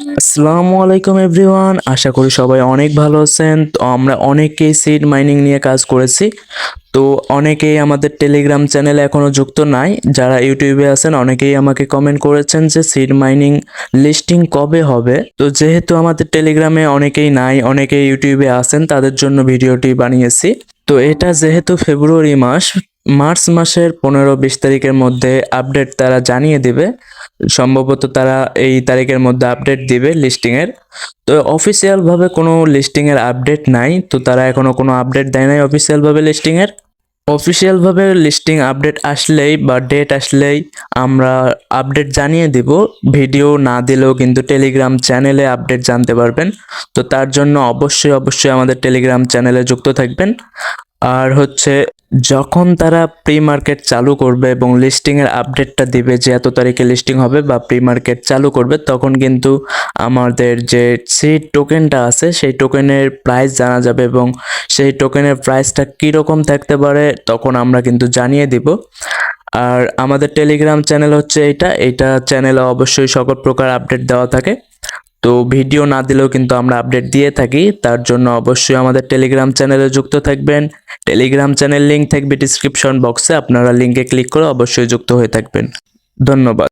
আসসালামু আলাইকুম এভরিওয়ান, আশা করি সবাই অনেক ভালো আছেন। তো আমরা অনেকেই সিড মাইনিং নিয়ে কাজ করেছি। তো অনেকেই আমাদের টেলিগ্রাম চ্যানেলে এখনো যুক্ত নাই, যারা ইউটিউবে আছেন অনেকেই আমাকে কমেন্ট করেছেন যে সিড মাইনিং লিস্টিং কবে হবে। তো যেহেতু আমাদের টেলিগ্রামে অনেকেই নাই, অনেকেই ইউটিউবে আছেন, তাদের জন্য ভিডিওটি বানিয়েছি। তো এটা যেহেতু ফেব্রুয়ারি মাস, মার্চ মাসের 15-20 তারিখের মধ্যে আপডেট তারা জানিয়ে দিবে। সম্ভবত তারা এই তারিখের মধ্যে আপডেট দিবে লিস্টিং এর। তো অফিসিয়াল ভাবে কোনো লিস্টিং এর আপডেট নাই, তো তারা এখনো কোনো আপডেট দেয় নাই অফিসিয়াল ভাবে লিস্টিং এর। অফিসিয়াল ভাবে লিস্টিং আপডেট আসলেই বা ডেট আসলেই আমরা আপডেট জানিয়ে দিব। ভিডিও না দিলেও কিন্তু টেলিগ্রাম চ্যানেলে আপডেট জানতে পারবেন। তো তার জন্য অবশ্যই অবশ্যই আমাদের টেলিগ্রাম চ্যানেলে যুক্ত থাকবেন। আর হচ্ছে, যখন তারা প্রি মার্কেট চালু করবে এবং লিস্টিং এর আপডেটটা দিবে যে এত তারিখে লিস্টিং হবে বা প্রি মার্কেট চালু করবে, তখন কিন্তু আমাদের যে সিড টোকেনটা আছে সেই টোকেনের প্রাইস জানা যাবে এবং সেই টোকেনের প্রাইসটা কীরকম থাকতে পারে তখন আমরা কিন্তু জানিয়ে দিব। আর আমাদের টেলিগ্রাম চ্যানেল হচ্ছে এইটা চ্যানেলে অবশ্যই সকল প্রকার আপডেট দেওয়া থাকে। তো ভিডিও না দিলেও কিন্তু আমরা আপডেট দিয়ে থাকি, তার জন্য অবশ্যই আমাদের টেলিগ্রাম চ্যানেলে যুক্ত থাকবেন। টেলিগ্রাম চ্যানেল লিংক থাকবে ডিসক্রিপশন বক্সে, আপনারা লিংকে ক্লিক করে অবশ্যই যুক্ত হয়ে থাকবেন। ধন্যবাদ।